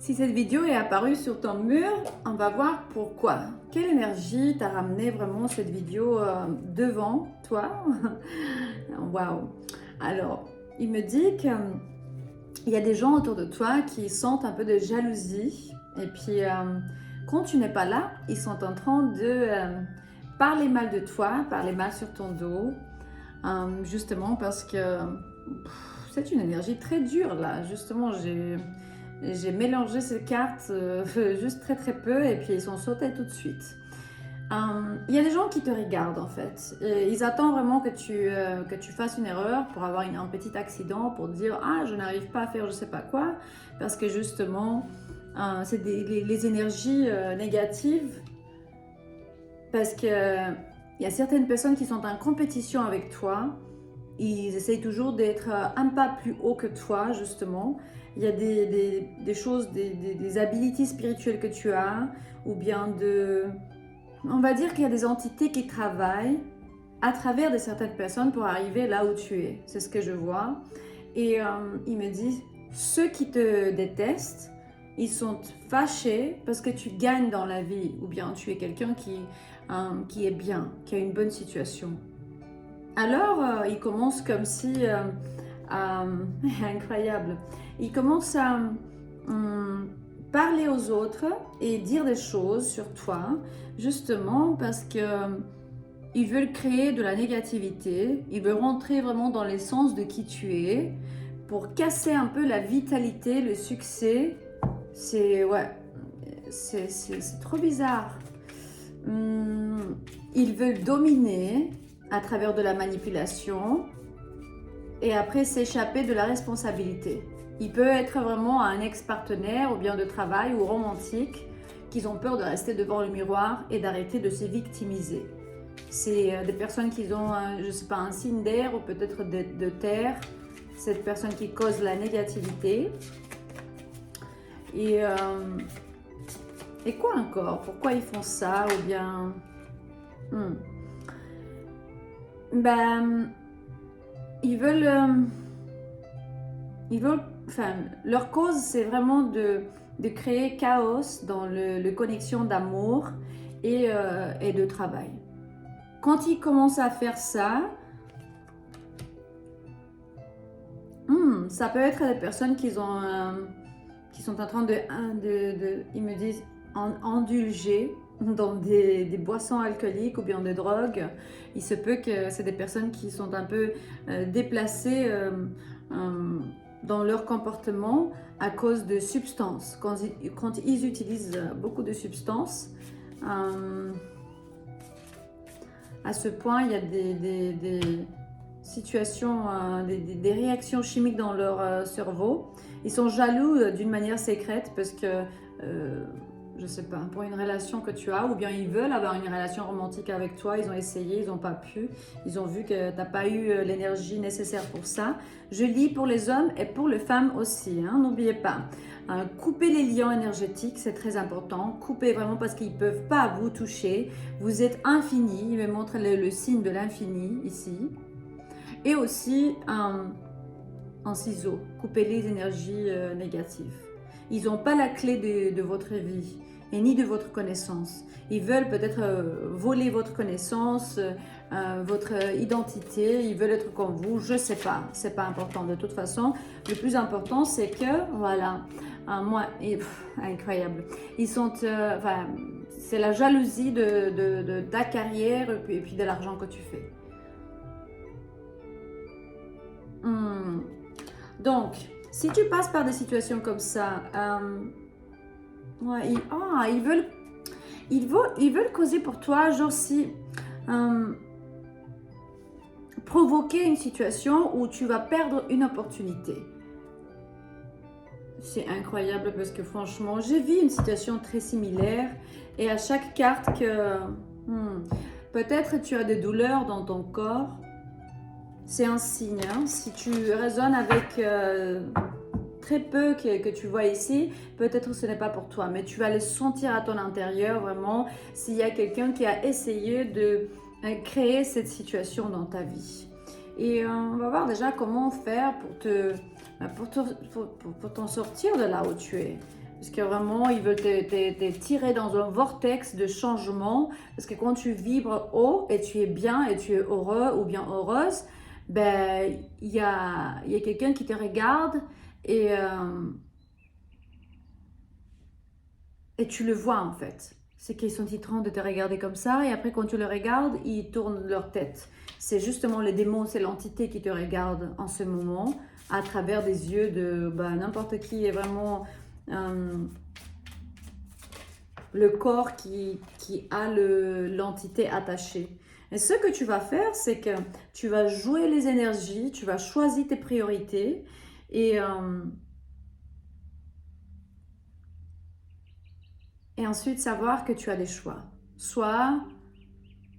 Si cette vidéo est apparue sur ton mur, on va voir pourquoi. Quelle énergie t'a ramené vraiment cette vidéo devant toi? Waouh! Alors, il me dit qu'il y a des gens autour de toi qui sentent un peu de jalousie. Et puis, quand tu n'es pas là, ils sont en train de parler mal de toi, parler mal sur ton dos. Justement parce que c'est une énergie très dure là. Justement, j'ai mélangé ces cartes juste très peu et puis ils sont sautés tout de suite. Il y a des gens qui te regardent en fait. Et ils attendent vraiment que tu fasses une erreur pour avoir un petit accident, pour dire « Ah, je n'arrive pas à faire je sais pas quoi ». Parce que justement, c'est les énergies négatives. Parce qu'il y a certaines personnes qui sont en compétition avec toi. Ils essayent toujours d'être un pas plus haut que toi, justement. Il y a des choses, des abilities spirituelles que tu as, ou bien on va dire qu'il y a des entités qui travaillent à travers de certaines personnes pour arriver là où tu es. C'est ce que je vois. Et ils me disent, ceux qui te détestent, ils sont fâchés parce que tu gagnes dans la vie, ou bien tu es quelqu'un qui est bien, qui a une bonne situation. Alors, il commence comme si... incroyable. Il commence à parler aux autres et dire des choses sur toi, justement parce que ils veulent créer de la négativité, ils veulent rentrer vraiment dans l'essence de qui tu es, pour casser un peu la vitalité, le succès. C'est trop bizarre. Ils veulent dominer à travers de la manipulation et après s'échapper de la responsabilité. Il peut être vraiment un ex-partenaire ou bien de travail ou romantique qu'ils ont peur de rester devant le miroir et d'arrêter de se victimiser. C'est des personnes qui ont, je sais pas, un signe d'air ou peut-être de terre. Cette personne qui cause la négativité. Et quoi encore? Pourquoi ils font ça? Ou bien... Ils veulent, enfin, leur cause, c'est vraiment de créer chaos dans le connexion d'amour et de travail. Quand ils commencent à faire ça, ça peut être des personnes qui sont en train ils me disent, indulger dans des boissons alcooliques ou bien des drogues. Il se peut que c'est des personnes qui sont un peu déplacées dans leur comportement à cause de substances. Quand ils utilisent beaucoup de substances, à ce point, il y a des situations, des réactions chimiques dans leur cerveau. Ils sont jaloux d'une manière secrète parce que je sais pas, pour une relation que tu as, ou bien ils veulent avoir une relation romantique avec toi, ils ont essayé, ils n'ont pas pu, ils ont vu que tu n'as pas eu l'énergie nécessaire pour ça. Je lis pour les hommes et pour les femmes aussi, hein, n'oubliez pas. Coupez les liens énergétiques, c'est très important. Coupez vraiment parce qu'ils ne peuvent pas vous toucher. Vous êtes infini, il me montre le signe de l'infini ici. Et aussi en ciseaux, coupez les énergies négatives. Ils n'ont pas la clé de votre vie et ni de votre connaissance. Ils veulent peut-être voler votre connaissance, votre identité, ils veulent être comme vous, je ne sais pas, c'est pas important de toute façon. Le plus important, c'est que, voilà, incroyable. Ils sont, c'est la jalousie de ta carrière et puis de l'argent que tu fais. Donc, si tu passes par des situations comme ça, ils veulent causer pour toi, genre si provoquer une situation où tu vas perdre une opportunité. C'est incroyable parce que franchement, j'ai vu une situation très similaire et à chaque carte que peut-être tu as des douleurs dans ton corps. C'est un signe, hein. Si tu résonnes avec très peu que tu vois ici, peut-être ce n'est pas pour toi, mais tu vas le sentir à ton intérieur vraiment s'il y a quelqu'un qui a essayé de créer cette situation dans ta vie. Et on va voir déjà comment faire pour t'en sortir de là où tu es. Parce que vraiment, ils veulent te tirer dans un vortex de changement. Parce que quand tu vibres haut et tu es bien et tu es heureux ou bien heureuse, ben, il y a quelqu'un qui te regarde et, euh, et tu le vois en fait. C'est qu'ils sont en train de te regarder comme ça et après quand tu le regardes, ils tournent leur tête. C'est justement les démons, c'est l'entité qui te regarde en ce moment à travers des yeux de n'importe qui est vraiment le corps qui a l'entité attachée. Et ce que tu vas faire, c'est que tu vas jouer les énergies, tu vas choisir tes priorités et ensuite savoir que tu as des choix. Soit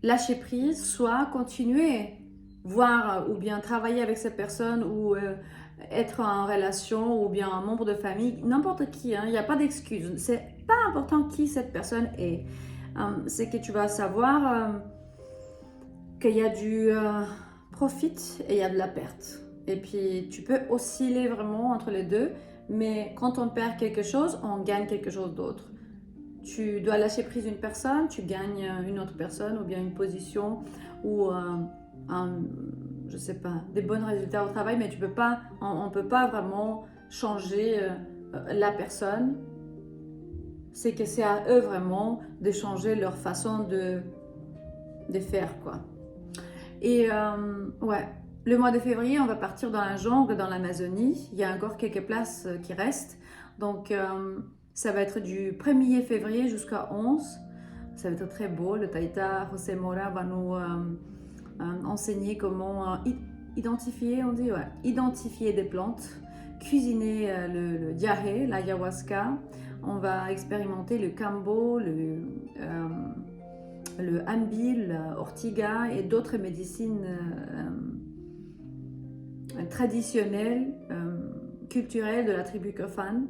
lâcher prise, soit continuer, voir ou bien travailler avec cette personne ou être en relation ou bien un membre de famille, n'importe qui, hein, il n'y a pas d'excuse. C'est pas important qui cette personne est. C'est que tu vas savoir qu'il y a du profit et il y a de la perte. Et puis tu peux osciller vraiment entre les deux, mais quand on perd quelque chose, on gagne quelque chose d'autre. Tu dois lâcher prise d'une personne, tu gagnes une autre personne ou bien une position ou je sais pas, des bons résultats au travail, mais tu peux pas, on peut pas vraiment changer la personne. C'est que c'est à eux vraiment de changer leur façon de faire quoi. Et ouais, le mois de février, on va partir dans la jungle, dans l'Amazonie. Il y a encore quelques places qui restent. Donc, ça va être du 1er février jusqu'à 11. Ça va être très beau. Le Taïta José Mora va nous enseigner comment identifier, on dit, ouais, identifier des plantes, cuisiner le diarrhée, l'ayahuasca. On va expérimenter le kambo, le ambil, l'ortiga et d'autres médecines traditionnelles, culturelles de la tribu Kofan.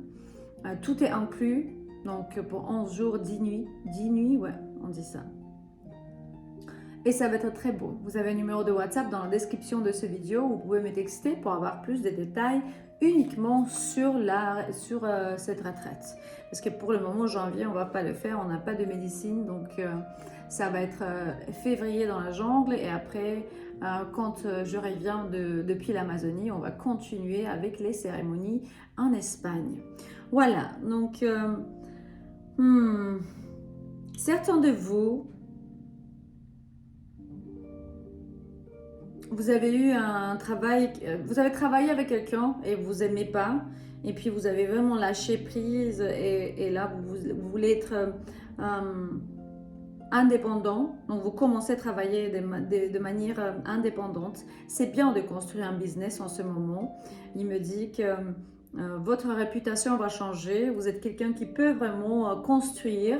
Tout est inclus, donc pour 11 jours, 10 nuits. 10 nuits, ouais, on dit ça. Et ça va être très beau. Vous avez un numéro de WhatsApp dans la description de cette vidéo. Vous pouvez me texter pour avoir plus de détails uniquement sur cette retraite. Parce que pour le moment, janvier, on ne va pas le faire. On n'a pas de médecine. Donc, ça va être février dans la jungle. Et après, quand je reviens depuis l'Amazonie, on va continuer avec les cérémonies en Espagne. Voilà. Donc, certains de vous... Vous avez eu un travail, vous avez travaillé avec quelqu'un et vous aimez pas, et puis vous avez vraiment lâché prise et là vous voulez être indépendant, donc vous commencez à travailler de manière indépendante. C'est bien de construire un business en ce moment. Il me dit que votre réputation va changer, vous êtes quelqu'un qui peut vraiment construire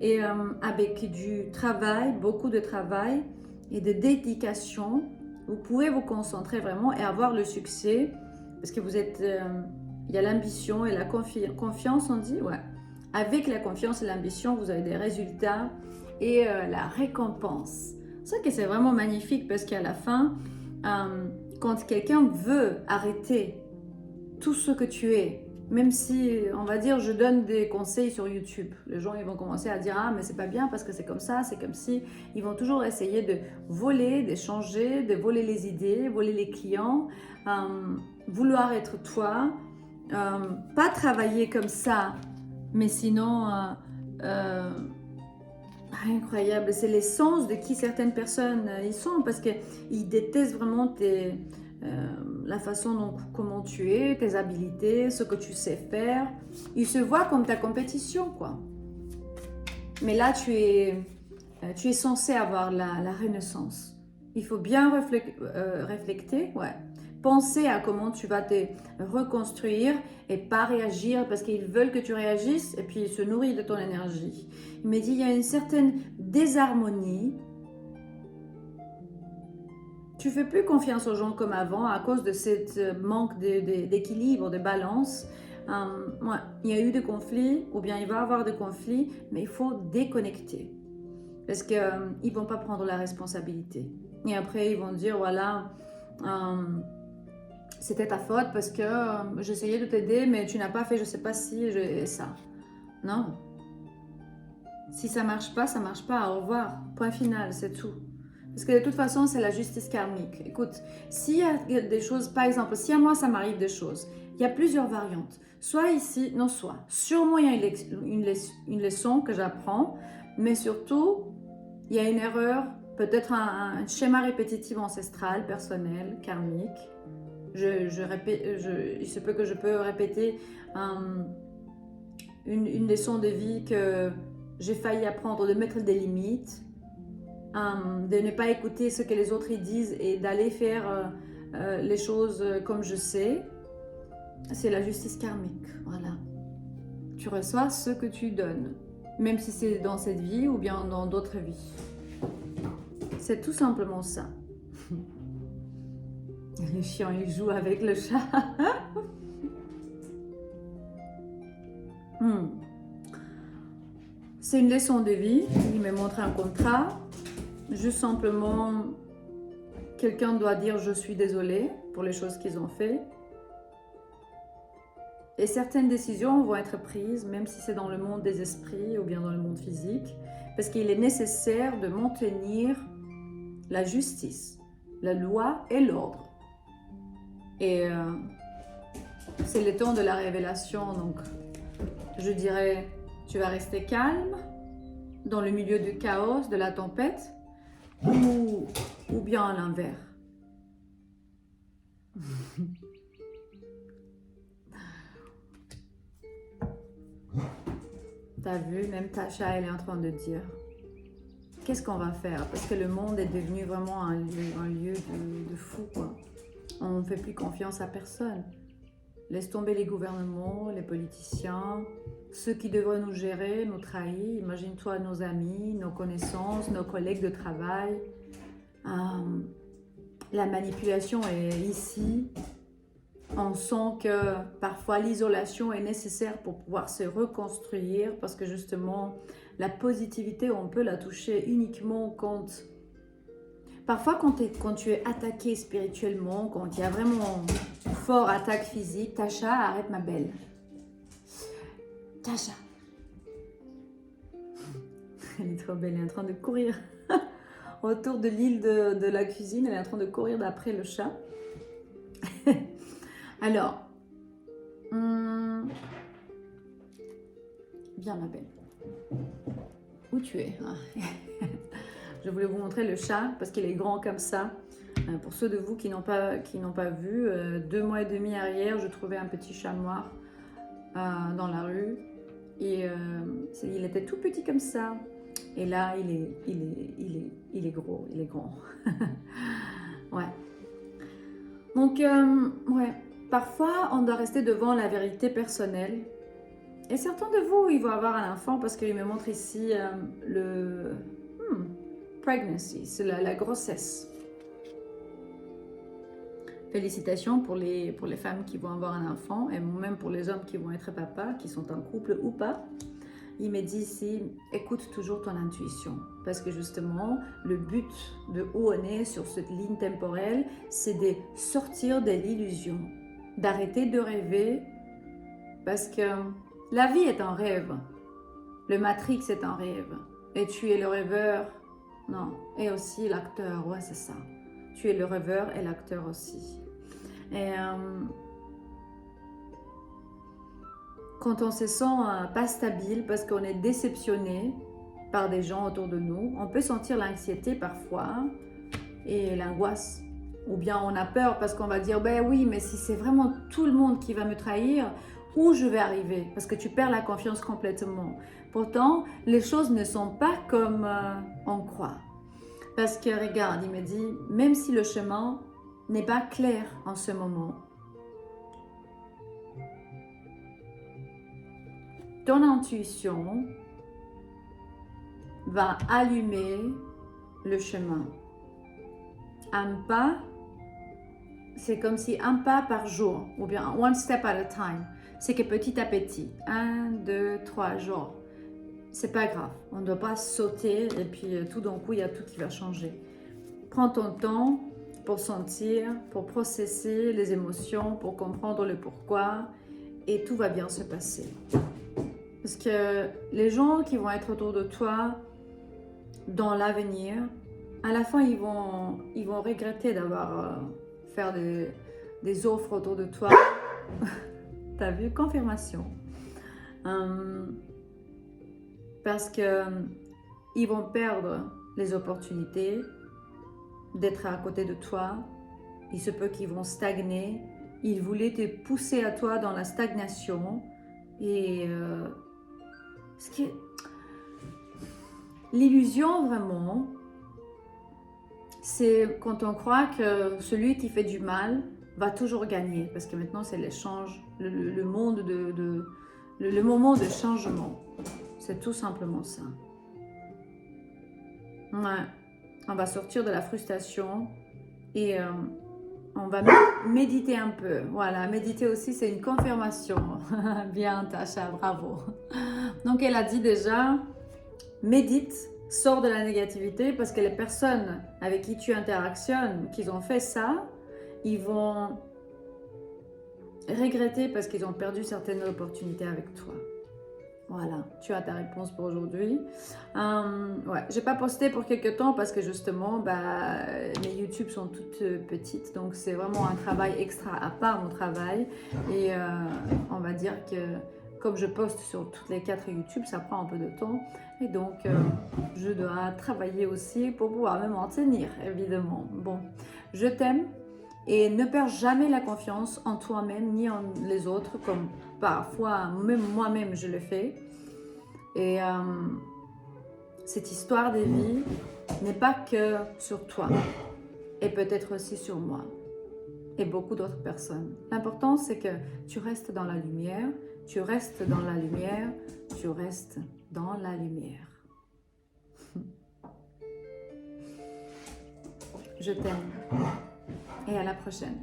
et avec du travail, beaucoup de travail et de dédication, vous pouvez vous concentrer vraiment et avoir le succès parce que vous êtes, il y a l'ambition et la confiance, on dit, ouais. Avec la confiance et l'ambition, vous avez des résultats et la récompense. C'est ça que c'est vraiment magnifique parce qu'à la fin, quand quelqu'un veut arrêter tout ce que tu es, même si, on va dire, je donne des conseils sur YouTube. Les gens, ils vont commencer à dire « Ah, mais c'est pas bien parce que c'est comme ça, c'est comme si... » Ils vont toujours essayer de voler, d'échanger, de voler les idées, voler les clients, vouloir être toi, pas travailler comme ça, mais sinon... incroyable, c'est l'essence de qui certaines personnes ils sont parce qu'ils détestent vraiment la façon dont comment tu es, tes habilités, ce que tu sais faire. Ils se voient comme ta compétition, quoi. Mais là, tu es censé avoir la renaissance. Il faut bien réfléchir, ouais. Penser à comment tu vas te reconstruire et pas réagir parce qu'ils veulent que tu réagisses et puis ils se nourrissent de ton énergie. Il me dit il y a une certaine désharmonie. Tu fais plus confiance aux gens comme avant à cause de ce manque d'équilibre, de balance. Ouais, il y a eu des conflits ou bien il va y avoir des conflits, mais il faut déconnecter parce qu'ils ne vont pas prendre la responsabilité. Et après, ils vont dire voilà, c'était ta faute parce que j'essayais de t'aider, mais tu n'as pas fait je sais pas si ça. Non. Si ça marche pas, au revoir. Point final, c'est tout. Parce que de toute façon, c'est la justice karmique. Écoute, s'il y a des choses, par exemple, si à moi ça m'arrive des choses, il y a plusieurs variantes. Soit ici, non, soit. Sûrement, il y a une leçon que j'apprends, mais surtout, il y a une erreur, peut-être un schéma répétitif ancestral, personnel, karmique. Il se peut que je peux répéter une leçon de vie que j'ai failli apprendre, de mettre des limites, de ne pas écouter ce que les autres y disent et d'aller faire les choses comme je sais. C'est la justice karmique, voilà. Tu reçois ce que tu donnes, même si c'est dans cette vie ou bien dans d'autres vies. C'est tout simplement ça. Le chien, il joue avec le chat. C'est une leçon de vie. Il me montre un contrat. Juste simplement, quelqu'un doit dire je suis désolé pour les choses qu'ils ont fait. Et certaines décisions vont être prises, même si c'est dans le monde des esprits ou bien dans le monde physique, parce qu'il est nécessaire de maintenir la justice, la loi et l'ordre. Et c'est le temps de la révélation, donc je dirais, tu vas rester calme dans le milieu du chaos, de la tempête, ou bien à l'inverse. T'as vu, même Tasha, elle est en train de dire, qu'est-ce qu'on va faire? Parce que le monde est devenu vraiment un lieu de fou, quoi. On ne fait plus confiance à personne. Laisse tomber les gouvernements, les politiciens, ceux qui devraient nous gérer, nous trahir. Imagine-toi nos amis, nos connaissances, nos collègues de travail. La manipulation est ici. On sent que parfois l'isolation est nécessaire pour pouvoir se reconstruire parce que justement, la positivité, on peut la toucher uniquement quand... Parfois, quand tu es attaqué spirituellement, quand il y a vraiment fort attaque physique, Tasha, arrête ma belle. Tasha. Elle est trop belle, elle est en train de courir autour de l'île de la cuisine, elle est en train de courir d'après le chat. Alors, viens ma belle. Où tu es? Je voulais vous montrer le chat parce qu'il est grand comme ça. Pour ceux de vous qui n'ont pas vu, 2 mois et demi arrière, je trouvais un petit chat noir dans la rue. Et il était tout petit comme ça. Et là, il est gros, il est grand. Ouais. Donc, ouais. Parfois, on doit rester devant la vérité personnelle. Et certains de vous, ils vont avoir un enfant parce qu'il me montre ici le pregnancy, c'est la grossesse. Félicitations pour les femmes qui vont avoir un enfant et même pour les hommes qui vont être papas, qui sont en couple ou pas. Il me dit ici, écoute toujours ton intuition. Parce que justement, le but de où on est sur cette ligne temporelle, c'est de sortir de l'illusion, d'arrêter de rêver. Parce que la vie est un rêve. Le Matrix est un rêve. Et tu es le rêveur. Non. Et aussi l'acteur. Ouais, c'est ça. Tu es le rêveur et l'acteur aussi. Et quand on se sent pas stable parce qu'on est déceptionné par des gens autour de nous, on peut sentir l'anxiété parfois et l'angoisse. Ou bien on a peur parce qu'on va dire, ben oui, mais si c'est vraiment tout le monde qui va me trahir, où je vais arriver? Parce que tu perds la confiance complètement. Pourtant, les choses ne sont pas comme on croit. Parce que regarde, il me dit, même si le chemin n'est pas clair en ce moment, ton intuition va allumer le chemin. Un pas, c'est comme si un pas par jour, ou bien one step at a time. C'est que petit à petit, 1, 2, 3 jours, c'est pas grave. On ne doit pas sauter et puis tout d'un coup, il y a tout qui va changer. Prends ton temps pour sentir, pour processer les émotions, pour comprendre le pourquoi, et tout va bien se passer. Parce que les gens qui vont être autour de toi dans l'avenir, à la fin, ils vont regretter d'avoir fait des offres autour de toi. T'as vu? Confirmation. Parce que ils vont perdre les opportunités d'être à côté de toi. Il se peut qu'ils vont stagner. Ils voulaient te pousser à toi dans la stagnation. Et ce qui est l'illusion vraiment, c'est quand on croit que celui qui fait du mal va toujours gagner. Parce que maintenant c'est l'échange, le monde le moment de changement. C'est tout simplement ça. Ouais. On va sortir de la frustration et on va méditer un peu. Voilà, méditer aussi, c'est une confirmation. Bien, Tasha, bravo. Donc, elle a dit déjà, médite, sors de la négativité parce que les personnes avec qui tu interactionnes, qui ont fait ça, ils vont regretter parce qu'ils ont perdu certaines opportunités avec toi. Voilà, tu as ta réponse pour aujourd'hui. Ouais, j'ai pas posté pour quelques temps parce que justement, mes YouTube sont toutes petites, donc c'est vraiment un travail extra à part mon travail. Et on va dire que comme je poste sur toutes les 4 YouTube, ça prend un peu de temps. Et donc, je dois travailler aussi pour pouvoir me maintenir, évidemment. Bon, je t'aime. Et ne perds jamais la confiance en toi-même ni en les autres, comme parfois même moi-même je le fais. Et cette histoire de vie n'est pas que sur toi, et peut-être aussi sur moi et beaucoup d'autres personnes. L'important c'est que tu restes dans la lumière, tu restes dans la lumière, tu restes dans la lumière. Je t'aime et à la prochaine.